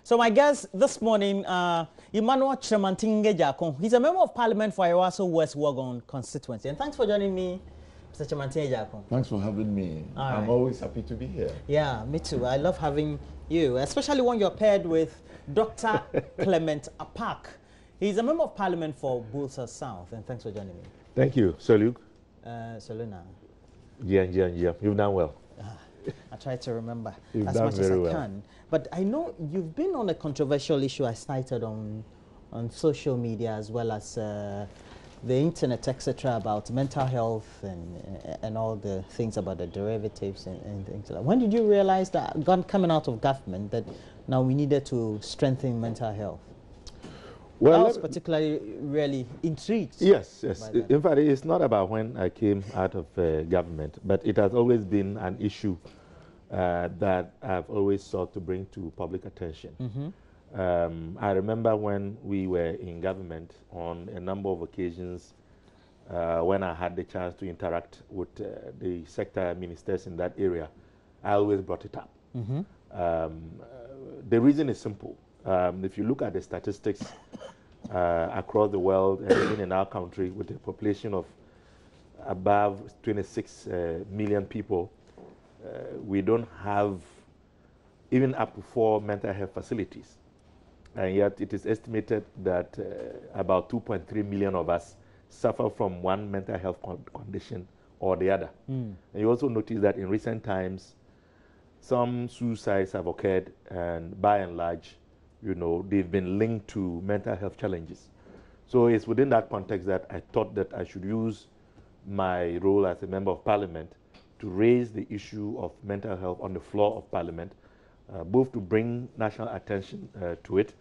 So my guest this morning, Emmanuel Tremantinge Jakon. He's a member of parliament for Iwaso West Wagon constituency. And thanks for joining me, Mr. Tremantinge Jakon. Thanks for having me. I'm always happy to be here. Yeah, me too. I love having you, especially when you're paired with Dr. Clement Apaak. He's a member of parliament for Bulsa South. And thanks for joining me. Thank you, Soluk. Soluna. Yeah. You've done well. I try to remember You've as done much as I very well. can. But I know you've been on a controversial issue I cited on social media as well as the internet, etc., about mental health and all the things about the derivatives and things like that. When did you realize that, coming out of government, that now we needed to strengthen mental health? Well, I was particularly really intrigued. Yes. By that. In fact, it's not about when I came out of government, but it has always been an issue that I've always sought to bring to public attention. I remember when we were in government on a number of occasions when I had the chance to interact with the sector ministers in that area, I always brought it up. The reason is simple. If you look at the statistics across the world and even in our country with a population of above 26 million people, we don't have even up to 4 mental health facilities. And yet it is estimated that about 2.3 million of us suffer from one mental health condition or the other. And you also notice that in recent times, some suicides have occurred, and by and large, you know, they've been linked to mental health challenges. So it's within that context that I thought that I should use my role as a member of parliament to raise the issue of mental health on the floor of parliament, both to bring national attention to it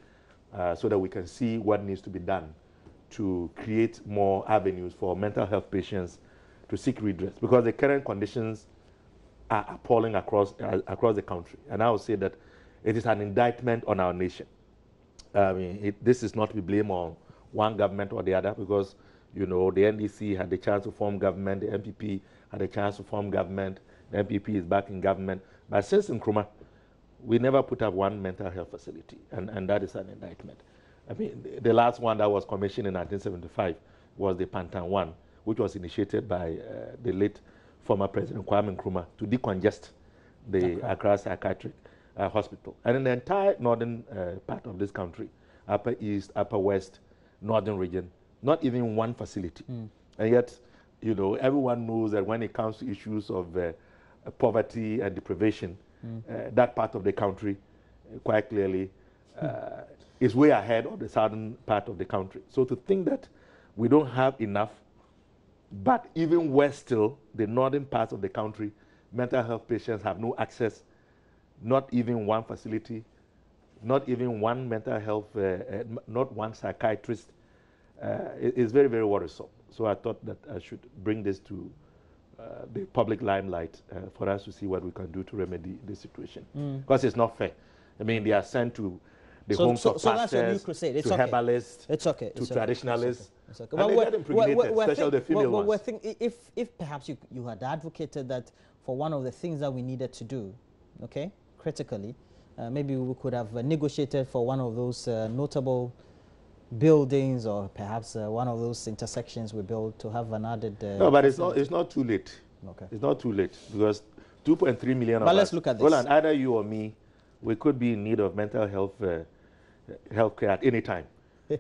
so that we can see what needs to be done to create more avenues for mental health patients to seek redress, because the current conditions are appalling across the country. And I would say that it is an indictment on our nation. I mean, this is not to be blamed on one government or the other, because, you know, the NDC had the chance to form government, the MPP had a chance to form government, the MPP is back in government. But since Nkrumah, we never put up one mental health facility, and that is an indictment. I mean, the last one that was commissioned in 1975 was the Pantan one, which was initiated by the late former President Kwame Nkrumah to decongest the Accra Psychiatric Hospital. And in the entire northern part of this country, Upper East, Upper West, Northern region, not even one facility. And yet, you know, everyone knows that when it comes to issues of poverty and deprivation, that part of the country, quite clearly, is way ahead of the southern part of the country. So to think that we don't have enough, but even worse still, the northern parts of the country, mental health patients have no access, not even one facility, not even one mental health, not one psychiatrist, is very, very worrisome. So I thought that I should bring this to the public limelight for us to see what we can do to remedy the situation. Because it's not fair. I mean, they are sent to the homes of pastors, to herbalists, to traditionalists. It's okay. And they get impregnated, especially the female ones. If perhaps you had advocated that for one of the things that we needed to do, okay, critically, maybe we could have negotiated for one of those notable buildings, or perhaps one of those intersections we built to have an added... no, but it's not too late. Okay. It's not too late, because 2.3 million of but us... let's look at this. Well, and either you or me, we could be in need of mental health care at any time.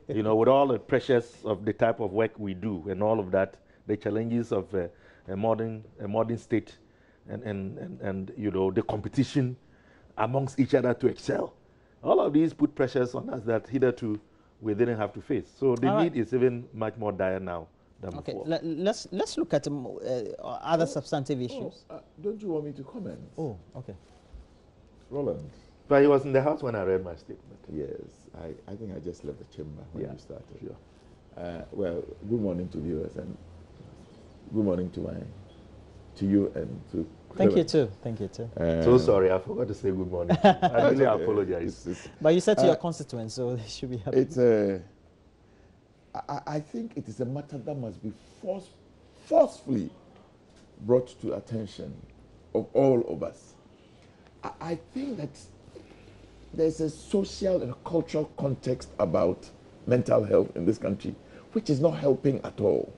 You know, with all the pressures of the type of work we do and all of that, the challenges of a modern state and you know, the competition amongst each other to excel. All of these put pressures on us that hitherto we didn't have to face. So the need is even much more dire now than before. Let's look at other substantive issues. Don't you want me to comment? Oh, okay. Roland. But he was in the house when I read my statement. Yes, I think I just left the chamber when you started. Sure. Well, good morning to viewers, and good morning to you and to Thank you too. Thank you too. So sorry, I forgot to say good morning. I really apologize. But you said to your constituents, so they should be happy. I think it is a matter that must be forcefully brought to attention of all of us. I think that there's a social and cultural context about mental health in this country, which is not helping at all.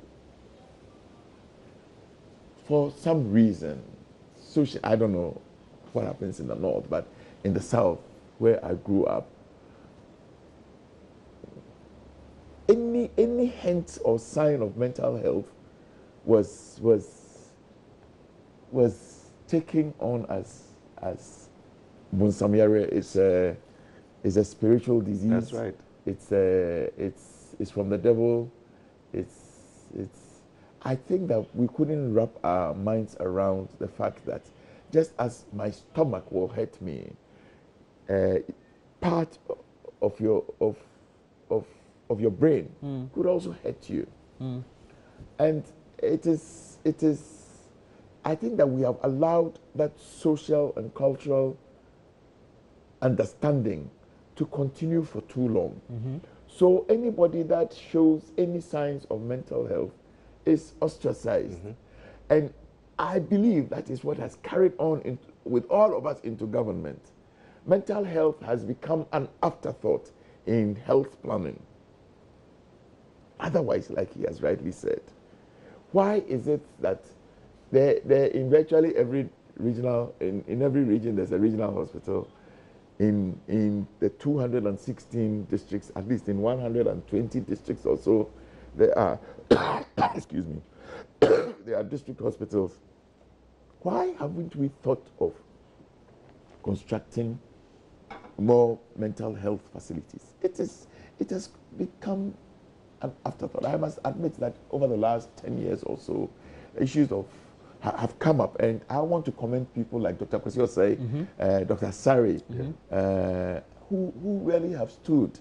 For some reason, I don't know what happens in the north, but in the south, where I grew up, any hint or sign of mental health was taken on as Bunsamyare is a spiritual disease. That's right. It's from the devil. I think that we couldn't wrap our minds around the fact that just as my stomach will hurt me, part of your brain could also hurt you. And it is I think that we have allowed that social and cultural understanding to continue for too long. So anybody that shows any signs of mental health is ostracized. And I believe that is what has carried on with all of us into government. Mental health has become an afterthought in health planning. Otherwise, like he has rightly said, why is it that there in virtually every regional, in every region there's a regional hospital? In the 216 districts, at least in 120 districts or so, there are, excuse me, there are district hospitals. Why haven't we thought of constructing more mental health facilities? It has become an afterthought. I must admit that over the last 10 years or so, issues have come up, and I want to commend people like Dr. Kwesi Osei, Dr. Sari, who really have stood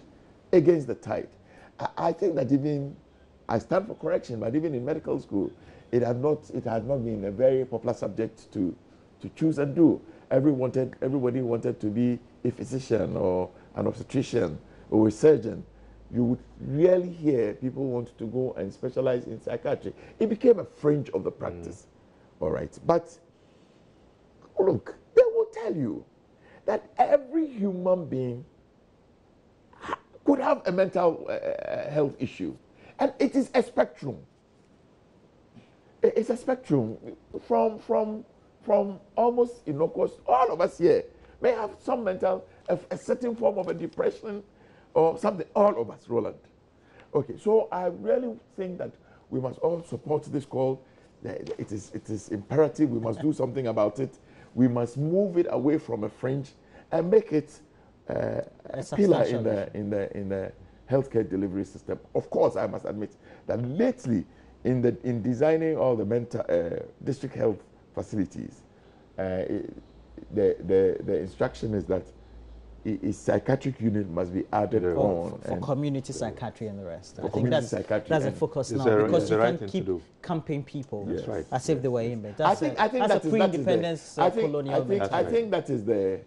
against the tide. I think that even, I stand for correction, but even in medical school, it had not been a very popular subject to choose and do. Everybody wanted to be a physician or an obstetrician or a surgeon. You would rarely hear people want to go and specialize in psychiatry. It became a fringe of the practice. All right. But look, they will tell you that every human being could have a mental health issue. And it is a spectrum. It's a spectrum from almost innocuous. All of us here may have some a certain form of a depression or something. All of us, Roland. Okay, so I really think that we must all support this call. It is imperative. We must do something about it. We must move it away from a fringe and make it a pillar in the healthcare delivery system. Of course, I must admit that lately, in designing all the mental district health facilities, the instruction is that a psychiatric unit must be added on for community psychiatry and the rest. I think that's a focus now, because you right can keep camping people as if they were in bed. I think that's a pre-independence colonial mentality. I think that is the.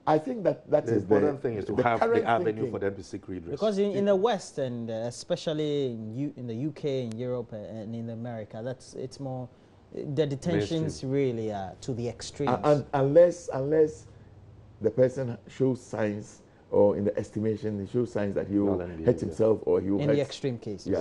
I think that is the important thing is to have the avenue for them to seek redress. Because in the West and especially in the UK, in Europe, and in America, it's more the detentions really are to the extremes. And unless the person shows signs, or in the estimation, he shows signs that he will hurt himself or he will in the extreme cases. Yeah.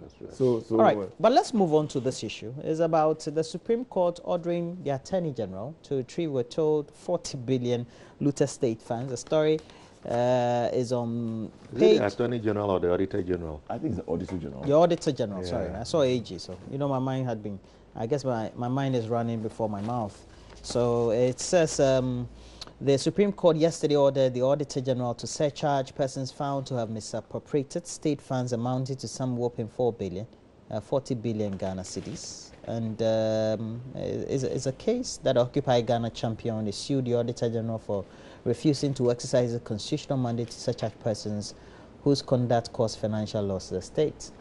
That's right. So all right, but let's move on to this issue. It's about the Supreme Court ordering the Attorney General to retrieve, we're told, 40 billion looted state funds. The story is on page... the Attorney General or the Auditor General? I think it's the Auditor General. The Auditor General, sorry. I saw AG, so my mind had been... I guess my mind is running before my mouth. So it says... the Supreme Court yesterday ordered the Auditor General to surcharge persons found to have misappropriated state funds amounting to some whopping 40 billion Ghana cedis. And is a case that Occupy Ghana champion is sued the Auditor General for refusing to exercise a constitutional mandate to surcharge persons whose conduct caused financial loss to the state.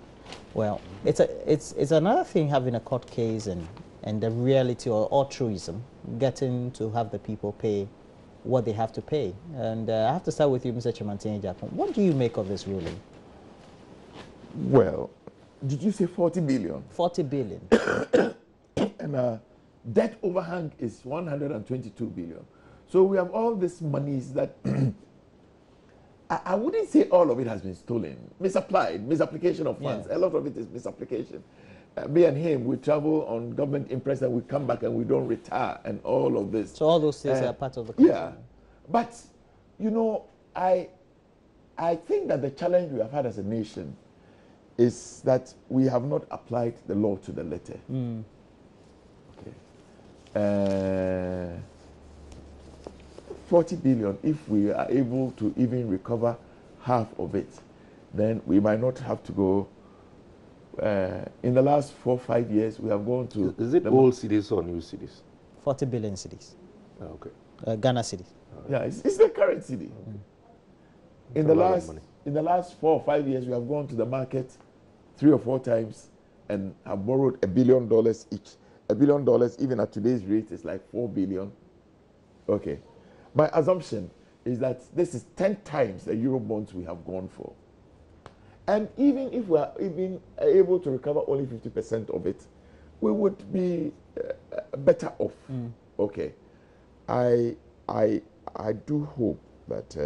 Well, it's another thing having a court case and the reality or altruism, getting to have the people pay what they have to pay. And I have to start with you, Mr. Chimantini Japon. What do you make of this ruling? Well, did you say 40 billion? 40 billion. And debt overhang is 122 billion. So we have all these monies that I wouldn't say all of it has been stolen, misapplied, misapplication of funds. Yeah. A lot of it is misapplication. Me and him, we travel on government impress and we come back and we don't retire and all of this. So all those things are part of the country. Yeah, but you know, I think that the challenge we have had as a nation is that we have not applied the law to the letter. Okay. 40 billion, if we are able to even recover half of it, then we might not have to go. In the last 4 or 5 years, we have gone to. Is it old cities or new cities? 40 billion cities. Oh, okay. Ghana cities. Yeah, it's the current city. In the last 4 or 5 years, we have gone to the market 3 or 4 times and have borrowed $1 billion each. $1 billion, even at today's rate, is like 4 billion. Okay. My assumption is that this is 10 times the Euro bonds we have gone for. And even if we are even able to recover only 50% of it, we would be better off. Okay. I do hope that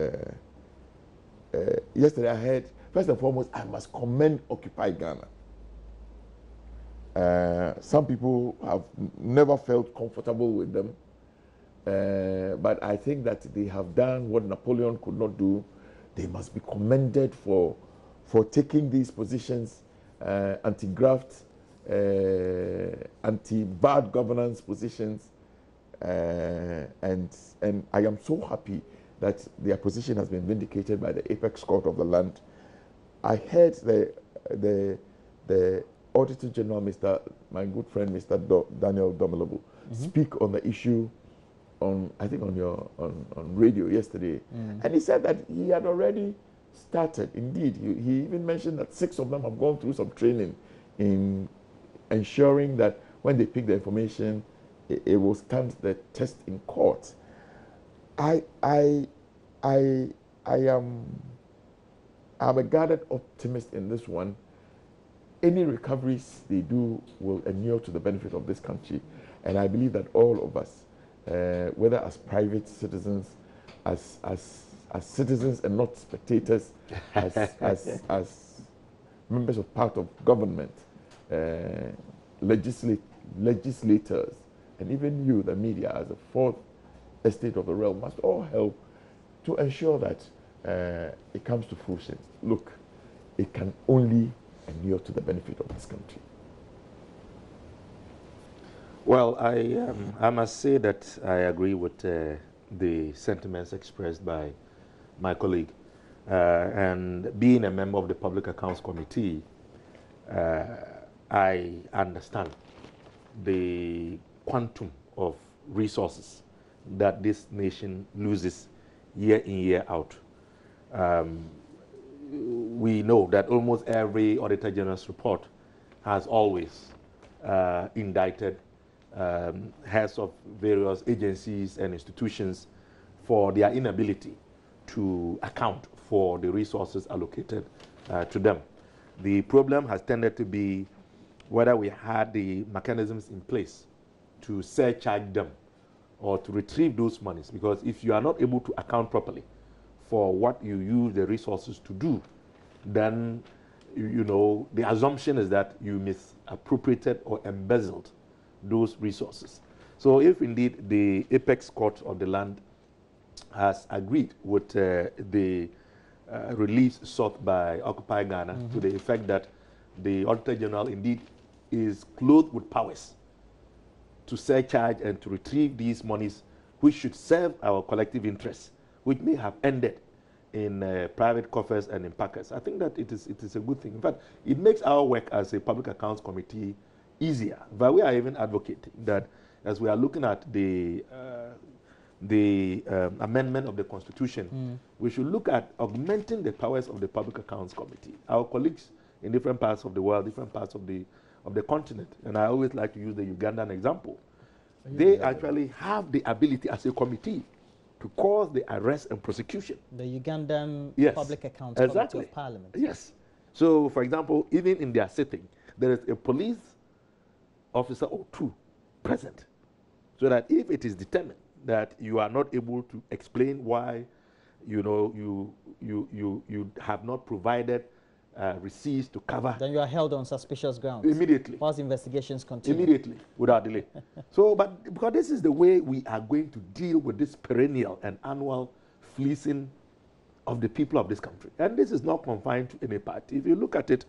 yesterday I heard, first and foremost, I must commend Occupy Ghana. Some people have never felt comfortable with them. But I think that they have done what Napoleon could not do. They must be commended for taking these positions, anti-graft, anti-bad governance positions, and I am so happy that their position has been vindicated by the apex court of the land. I heard the Auditor General, my good friend, Mr. Daniel Domelabo, speak on the issue on radio yesterday, and he said that he had already started. Indeed, he even mentioned that 6 of them have gone through some training in ensuring that when they pick the information, it will stand the test in court. I'm a guarded optimist in this one. Any recoveries they do will inure to the benefit of this country, and I believe that all of us, whether as private citizens, as citizens and not spectators, as members of part of government, legislators, and even you, the media, as a fourth estate of the realm, must all help to ensure that it comes to fruition. Look, it can only inure to the benefit of this country. Well, I must say that I agree with the sentiments expressed by my colleague. And being a member of the Public Accounts Committee, I understand the quantum of resources that this nation loses year in, year out. We know that almost every Auditor General's report has always indicted heads of various agencies and institutions for their inability to account for the resources allocated to them. The problem has tended to be whether we had the mechanisms in place to surcharge them or to retrieve those monies, because if you are not able to account properly for what you use the resources to do, then you know the assumption is that you misappropriated or embezzled those resources. So if indeed the apex court of the land has agreed with the reliefs sought by Occupy Ghana to the effect that the Auditor General indeed is clothed with powers to surcharge and to retrieve these monies which should serve our collective interests, which may have ended in private coffers and in packets. I think that it is a good thing. In fact, it makes our work as a Public Accounts Committee easier. But we are even advocating that as we are looking at the amendment of the Constitution, we should look at augmenting the powers of the Public Accounts Committee. Our colleagues in different parts of the world, different parts of the continent, and I always like to use the Ugandan example, they actually have the ability as a committee to cause the arrest and prosecution. The Ugandan Public Accounts Committee of Parliament. Yes. So, for example, even in their sitting, there is a police officer or 2 present, so that if it is determined that you are not able to explain why you know, you have not provided receipts to cover. Then you are held on suspicious grounds. Immediately. Whilst investigations continue. Immediately, without delay. So, but because this is the way we are going to deal with this perennial and annual fleecing of the people of this country. And this is not confined to any party. If you look at it,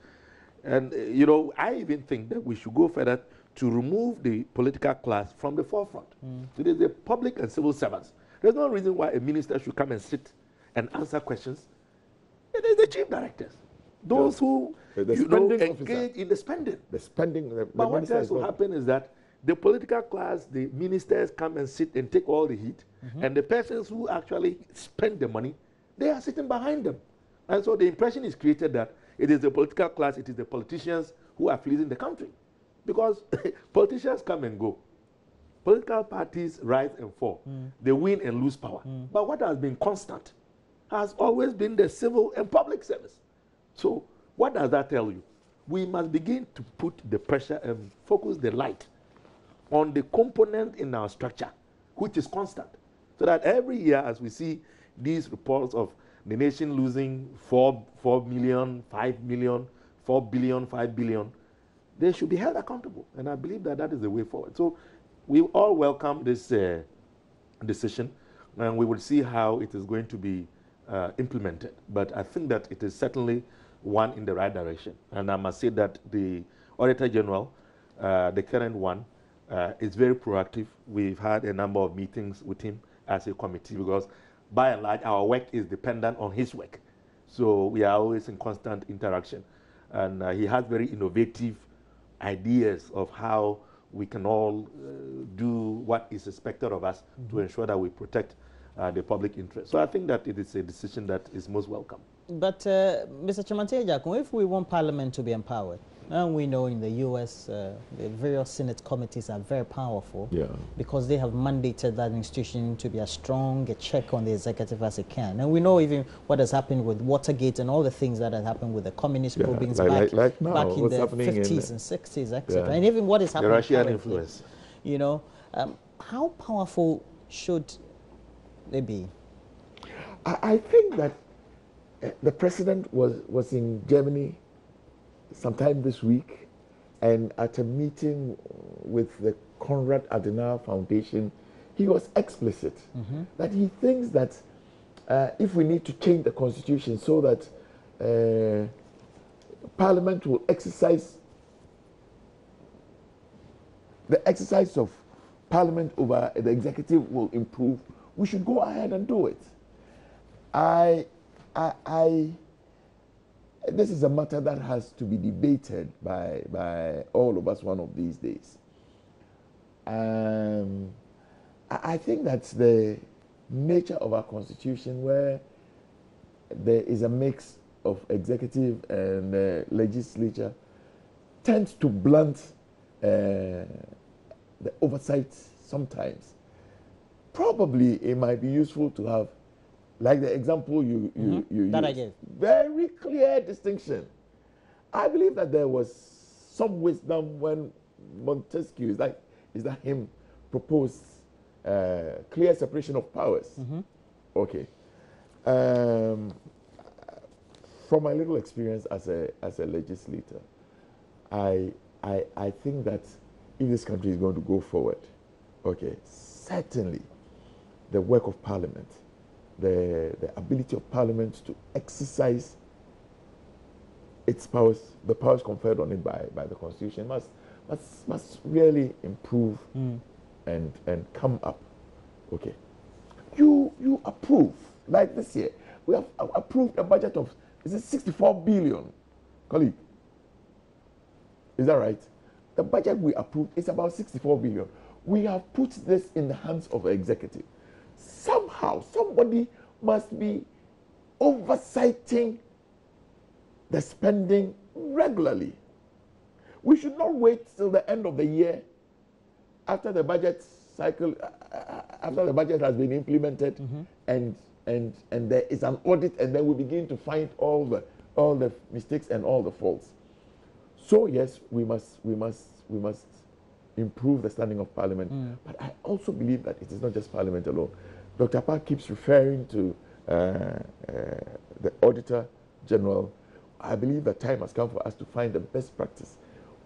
and you know, I even think that we should go further to remove the political class from the forefront. It is the public and civil servants. There's no reason why a minister should come and sit and answer questions. It is the chief directors. Those who engage in the spending. The spending. But what tends to happen is that the political class, the ministers come and sit and take all the heat, and the persons who actually spend the money, they are sitting behind them. And so the impression is created that it is the political class, it is the politicians who are fleecing the country. Because politicians come and go. Political parties rise and fall. They win and lose power. But what has been constant has always been the civil and public service. So what does that tell you? We must begin to put the pressure and focus the light on the component in our structure, which is constant. So that every year, as we see these reports of the nation losing 4 million, 5 million, 4 billion, 5 billion, they should be held accountable. And I believe that that is the way forward. So we all welcome this decision, and we will see how it is going to be implemented. But I think that it is certainly one in the right direction. And I must say that the Auditor General, the current one, is very proactive. We've had a number of meetings with him as a committee because by and large our work is dependent on his work. So we are always in constant interaction. And he has very innovative ideas of how we can all do what is expected of us to ensure that we protect the public interest. So I think that it is a decision that is most welcome. But Mr. Chimanteya, if we want Parliament to be empowered, and we know in the US the various Senate committees are very powerful because they have mandated that institution to be as strong a check on the executive as it can. And we know even what has happened with Watergate and all the things that have happened with the communist probings back in the 50s and 60s, etc. And even what is happening the Russian currently, influence. You know, how powerful should they be? I think that the president was in Germany sometime this week, and at a meeting with the Konrad Adenauer Foundation, he was explicit that he thinks that if we need to change the constitution so that Parliament will exercise the exercise of Parliament over the executive will improve, we should go ahead and do it. This is a matter that has to be debated by all of us one of these days. I think that's the nature of our constitution, where there is a mix of executive and legislature, tends to blunt the oversight sometimes. Probably it might be useful to have, like the example you that used, I gave. very clear distinction. I believe that there was some wisdom when Montesquieu, is that him, proposed clear separation of powers. Okay. From my little experience as a legislator, I think that if this country is going to go forward, okay, certainly the work of Parliament, the ability of Parliament to exercise its powers, the powers conferred on it by the Constitution, must really improve and come up. Okay. You approve, like this year, we have approved a budget of, is it 64 billion, colleague? Is that right? The budget we approved is about 64 billion. We have put this in the hands of the executive. Somehow, somebody must be oversighting the spending regularly. We should not wait till the end of the year, after the budget cycle, after the budget has been implemented, and there is an audit, and then we begin to find all the mistakes and all the faults. So yes, we must improve the standing of Parliament. But I also believe that it is not just Parliament alone. Dr. Apaak keeps referring to the Auditor General, I believe the time has come for us to find the best practice.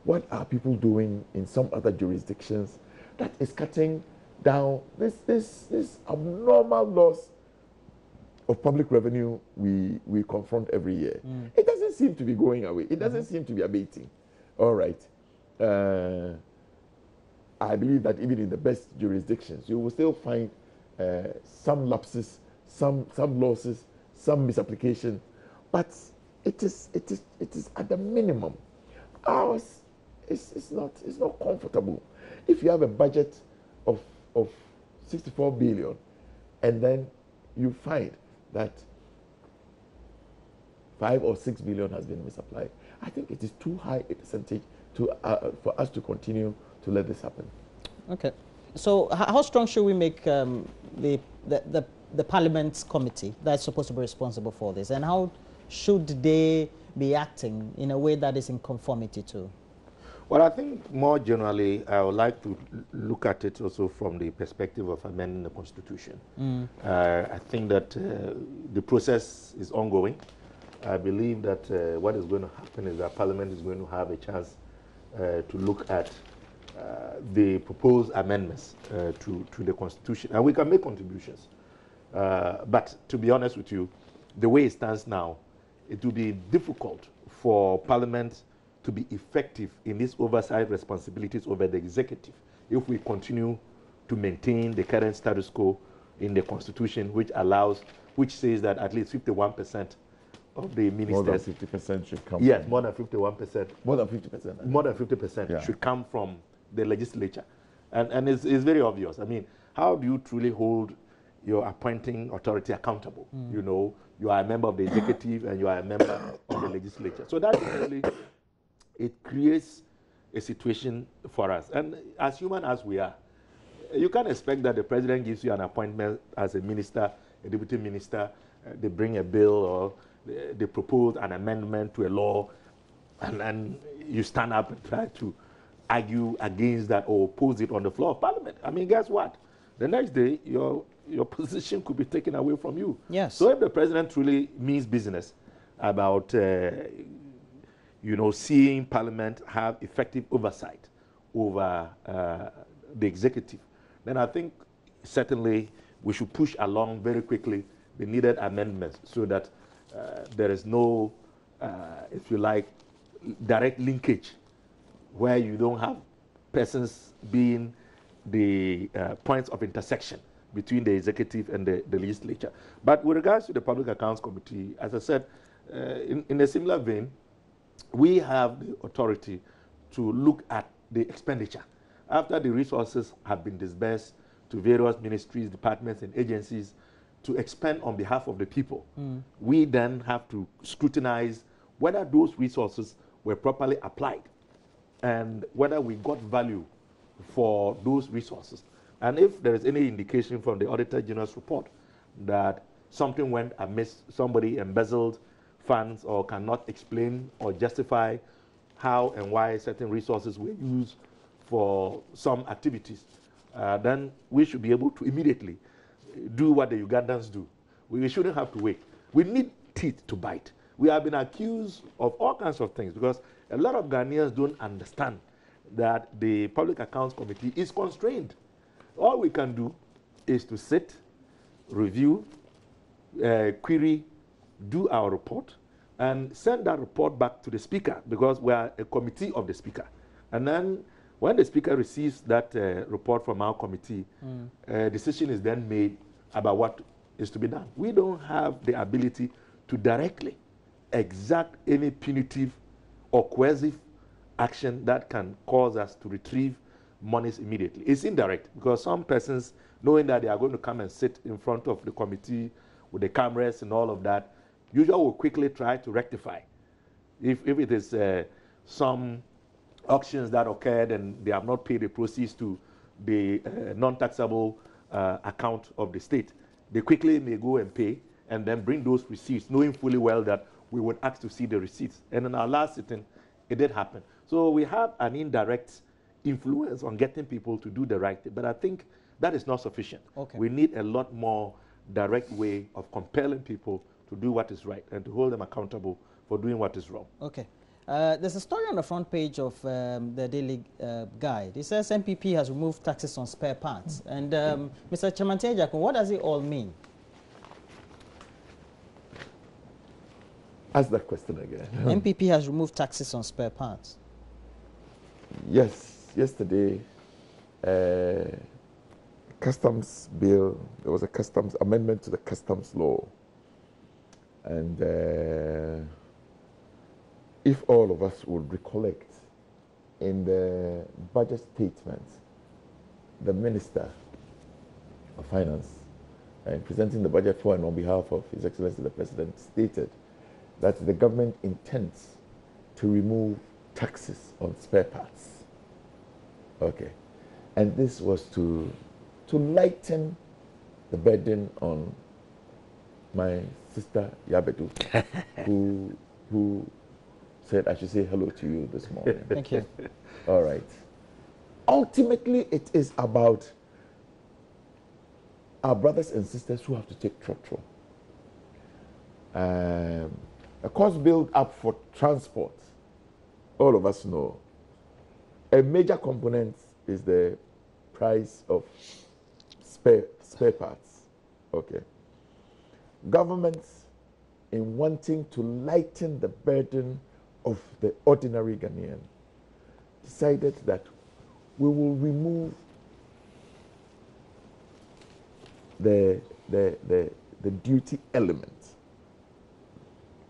What are people doing in some other jurisdictions that is cutting down this abnormal loss of public revenue we confront every year? It doesn't seem to be going away. It doesn't seem to be abating. All right. I believe that even in the best jurisdictions, you will still find some lapses, some losses, some misapplication, but it is at the minimum. Ours is not comfortable. If you have a budget of 64 billion, and then you find that 5 or 6 billion has been misapplied, I think it is too high a percentage to for us to continue to let this happen. Okay. So how strong should we make the Parliament's committee that's supposed to be responsible for this, and how should they be acting in a way that is in conformity to? Well, I think more generally, I would like to look at it also from the perspective of amending the Constitution. I think that the process is ongoing. I believe that what is going to happen is that Parliament is going to have a chance to look at the proposed amendments to the Constitution, and we can make contributions. But to be honest with you, the way it stands now, it will be difficult for Parliament to be effective in its oversight responsibilities over the executive if we continue to maintain the current status quo in the Constitution, which says that at least 51% of the ministers. More than 50% should come. Yes, more than 51%. More than 50%. More than 50% should come from the legislature. And it's very obvious. I mean, how do you truly hold your appointing authority accountable? You know, you are a member of the executive and you are a member of the legislature. So that really, it creates a situation for us. And as human as we are, you can't expect that the president gives you an appointment as a minister, a deputy minister, they bring a bill or they propose an amendment to a law, and then you stand up and try to argue against that or oppose it on the floor of Parliament. I mean, guess what? The next day, your position could be taken away from you. Yes. So if the president truly means business about seeing Parliament have effective oversight over the executive, then I think certainly we should push along very quickly the needed amendments so that there is no, if you like, direct linkage where you don't have persons being the points of intersection between the executive and the legislature. But with regards to the Public Accounts Committee, as I said, in a similar vein, we have the authority to look at the expenditure. After the resources have been disbursed to various ministries, departments, and agencies to expend on behalf of the people, we then have to scrutinize whether those resources were properly applied and whether we got value for those resources. And if there is any indication from the Auditor General's report that something went amiss, somebody embezzled funds or cannot explain or justify how and why certain resources were used for some activities, then we should be able to immediately do what the Ugandans do. We shouldn't have to wait. We need teeth to bite. We have been accused of all kinds of things because a lot of Ghanaians don't understand that the Public Accounts Committee is constrained. All we can do is to sit, review, query, do our report, and send that report back to the Speaker because we are a committee of the Speaker. And then when the Speaker receives that report from our committee, a decision is then made about what is to be done. We don't have the ability to directly exact any punitive or coercive action that can cause us to retrieve monies immediately. It's indirect because some persons, knowing that they are going to come and sit in front of the committee with the cameras and all of that, usually will quickly try to rectify. If it is some auctions that occurred and they have not paid the proceeds to the non-taxable account of the state, they quickly may go and pay and then bring those receipts, knowing fully well that we would ask to see the receipts. And in our last sitting, it did happen. So we have an indirect influence on getting people to do the right thing. But I think that is not sufficient. Okay. We need a lot more direct way of compelling people to do what is right and to hold them accountable for doing what is wrong. Okay. There's a story on the front page of the Daily Guide. It says MPP has removed taxes on spare parts. And Mr. Chamantejakun, what does it all mean? Ask that question again. MPP has removed taxes on spare parts. Yes, yesterday, customs bill, there was a customs amendment to the customs law. And if all of us would recollect, in the budget statement, the Minister of Finance, presenting the budget for and on behalf of His Excellency the President, stated that the government intends to remove taxes on spare parts. Okay. And this was to lighten the burden on my sister Yabedu, who said I should say hello to you this morning. Thank you. All right. Ultimately, it is about our brothers and sisters who have to take trotro. A cost build up for transport, all of us know. A major component is the price of spare parts. Okay. Governments, in wanting to lighten the burden of the ordinary Ghanaian, decided that we will remove the duty element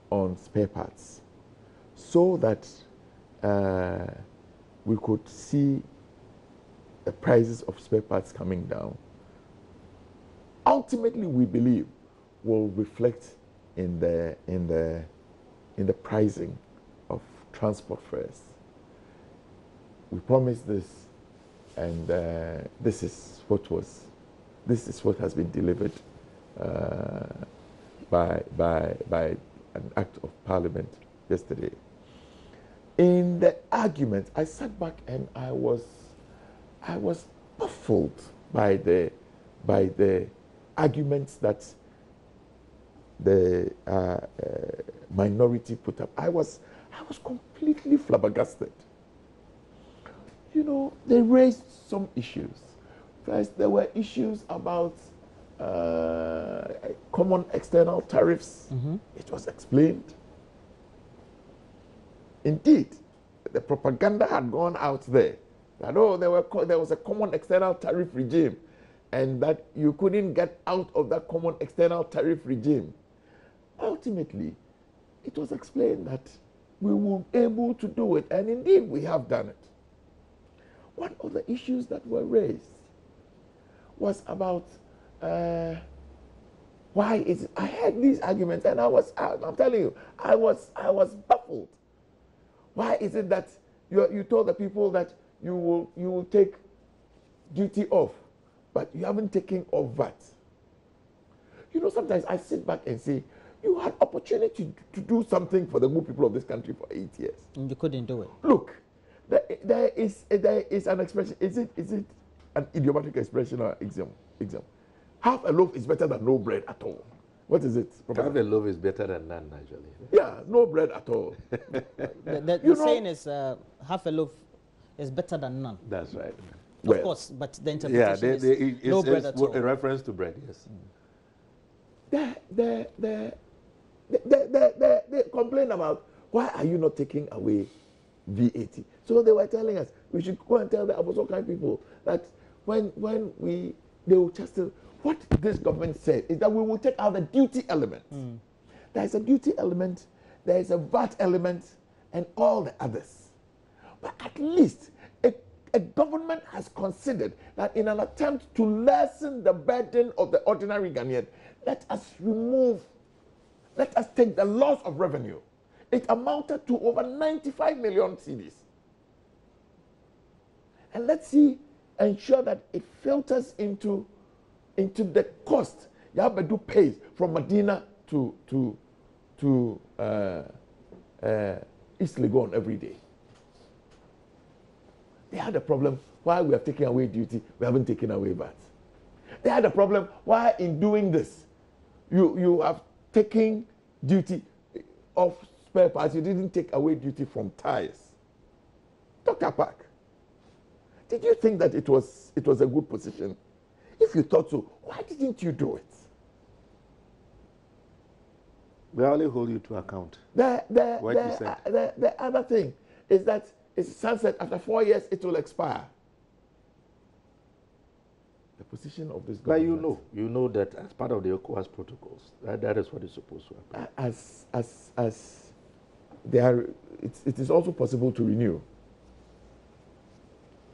on spare parts so that we could see the prices of spare parts coming down. Ultimately, we believe will reflect in the pricing of transport fares. We promised this, and this is what has been delivered by an act of Parliament yesterday. In the argument, I sat back and I was baffled by the arguments that the minority put up. I was completely flabbergasted. You know, they raised some issues. First, there were issues about common external tariffs. Mm-hmm. It was explained. Indeed, the propaganda had gone out there that, there was a common external tariff regime and that you couldn't get out of that common external tariff regime. Ultimately, it was explained that we were able to do it, and indeed we have done it. One of the issues that were raised was about why is it, I had these arguments and I'm telling you, I was baffled. Why is it that you told the people that you will take duty off, but you haven't taken off VAT? You know, sometimes I sit back and say, you had opportunity to do something for the good people of this country for 8 years. And you couldn't do it. Look, there is an expression. Is it an idiomatic expression or example? Half a loaf is better than no bread at all. What is it? Half a loaf is better than none, actually. Yeah, no bread at all. the saying is half a loaf is better than none. That's right. Of course, but the interpretation is no bread at all. A reference to bread, yes. They complain about why are you not taking away VAT? So they were telling us we should go and tell the Abosokai people that when they will just tell, what this government said is that we will take out the duty element. There is a duty element, there is a VAT element, and all the others. But at least a government has considered that in an attempt to lessen the burden of the ordinary Ghanaian, let us take the loss of revenue. It amounted to over 95 million cedis. And let's ensure that it filters into the cost Yabedu pays from Medina to East Legon every day. They had a problem. Why we have taken away duty, we haven't taken away VAT. They had a problem. Why in doing this, you have taken duty of spare parts. You didn't take away duty from tires. Dr. Apaak, did you think that it was a good position? If you thought so, why didn't you do it? We only hold you to account. The other thing is that it's sunset. After 4 years, it will expire. The position of this government. But you know that as part of the ECOWAS protocols, that is what is supposed to happen. As they are, it is also possible to renew.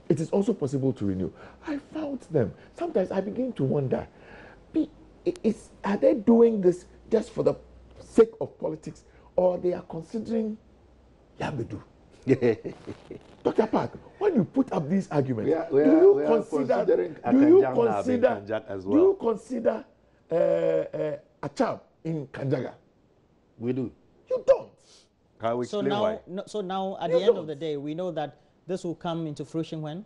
It is also possible to renew. I found them. Sometimes I begin to wonder, are they doing this just for the sake of politics, or they are considering Yabedu? Dr. Apaak, when you put up these arguments, do you consider a child in Kanjaga? We do. You don't. So now, at the end of the day, we know that this will come into fruition when?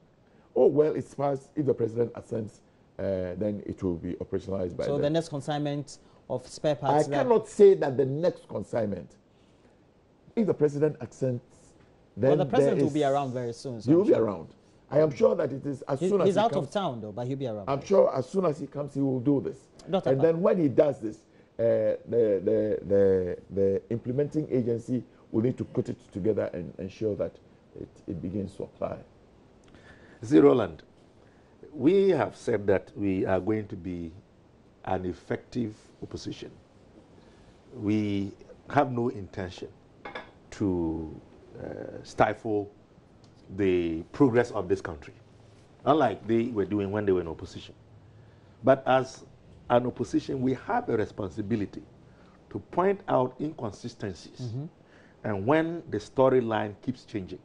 Oh, well, it's passed. If the president assents, then it will be operationalized by So them. the next consignment of spare parts. I cannot say that the next consignment. If the president assents, then the president will be around very soon. So he will be around. I am sure that it is as soon as he's out comes, of town though, but he'll be around. I'm sure as soon as he comes, he will do this. Dr. And then when he does this, the implementing agency will need to put it together and ensure that it begins to apply. See, Roland, we have said that we are going to be an effective opposition. We have no intention to stifle the progress of this country, unlike they were doing when they were in opposition. But as an opposition, we have a responsibility to point out inconsistencies and when the storyline keeps changing.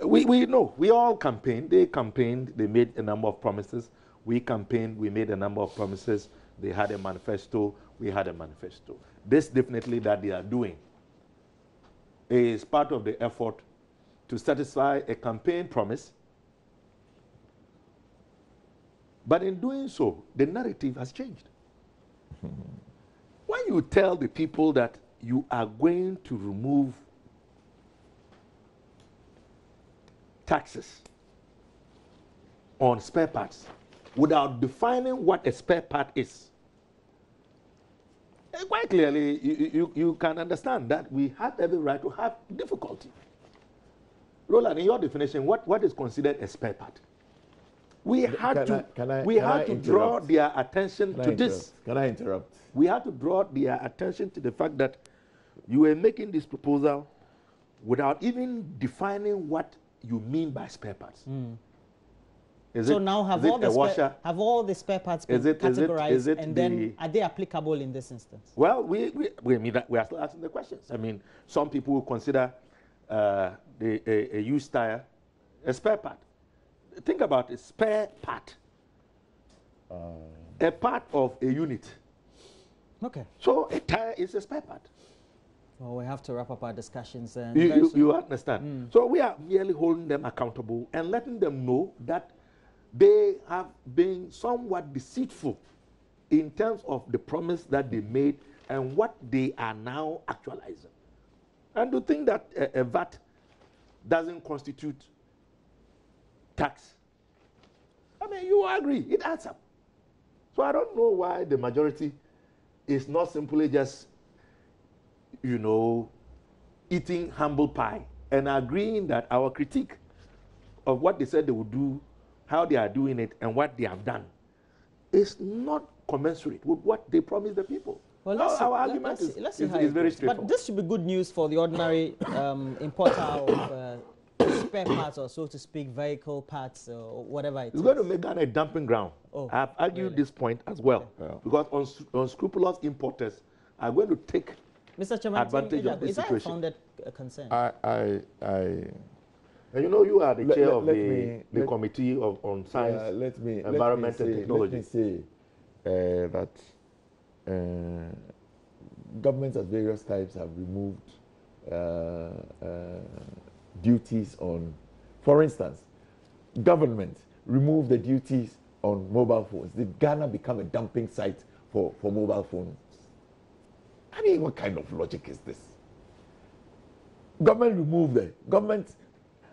We know, we all campaigned. They campaigned, they made a number of promises. We campaigned, we made a number of promises. They had a manifesto, we had a manifesto. This definitely that they are doing is part of the effort to satisfy a campaign promise. But in doing so, the narrative has changed. When you tell the people that you are going to remove taxes on spare parts without defining what a spare part is, quite clearly you can understand that we have every right to have difficulty. Roland, in your definition, what is considered a spare part? We had to draw their attention to this. Can I interrupt? We had to draw their attention to the fact that you were making this proposal without even defining what you mean by spare parts. So now have all the spare parts been categorized, and then are they applicable in this instance? Well, we are still asking the questions. I mean, some people will consider a used tire a spare part. Think about a spare part, a part of a unit. Okay. So a tire is a spare part. Well, we have to wrap up our discussions. And you understand? So we are merely holding them accountable and letting them know that they have been somewhat deceitful in terms of the promise that they made and what they are now actualizing. And to think that a VAT doesn't constitute tax, I mean, you agree, it adds up. So I don't know why the majority is not simply just, you know, eating humble pie and agreeing that our critique of what they said they would do, how they are doing it, and what they have done is not commensurate with what they promised the people. Well, our argument is very straightforward. But this should be good news for the ordinary importer of spare parts, or so to speak, vehicle parts, or whatever it is. It's going to make Ghana a dumping ground. Oh, I've argued this point as well, because unscrupulous importers are going to take Mr. Chairman, advantage of this situation. Is that a founded concern? And you know, you are the chair of the Committee on Science, Environment and Technology. Let me say that governments of various types have removed duties on, for instance, government removed the duties on mobile phones, did Ghana become a dumping site for mobile phones? I mean, what kind of logic is this? Government removed the government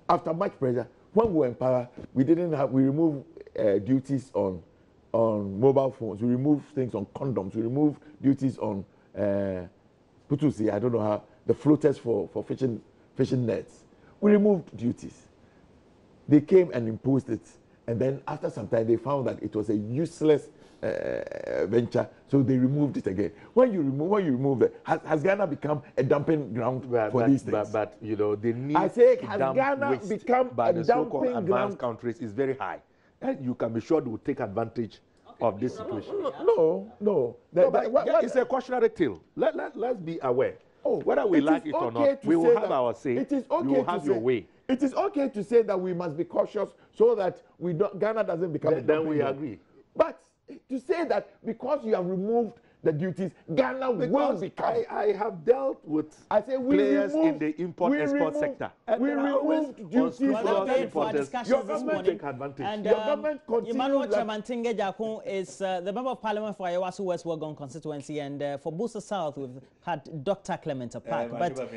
after much pressure. When we were in power, we removed duties on mobile phones. We removed things on condoms. We removed duties on putusi. I don't know how the floaters for fishing nets. We removed duties. They came and imposed it, and then after some time they found that it was a useless venture, so they removed it again. When you remove it, has Ghana become a dumping ground for these things? But you know, the need I say, to has dump Ghana waste become by a the so-called dumping advanced ground? countries is very high, and you can be sure they will take advantage of this situation. No. It's a cautionary tale. Let's be aware. Oh, whether we like it or not, we will have our say. It is okay you will have your way. It is okay to say that we must be cautious so that Ghana doesn't become a dumping Then we ground. agree. But to say that because you have removed the duties, Ghana will become. I have dealt with players in the import-export sector. And we removed duties. Well, that's for our discussions this morning. Take advantage. And Your government Emmanuel continues that. Chamantinge Jakun is the Member of Parliament for Ayawaso West Wuogon constituency, and for Busa South we've had Dr. Clement Apaak. But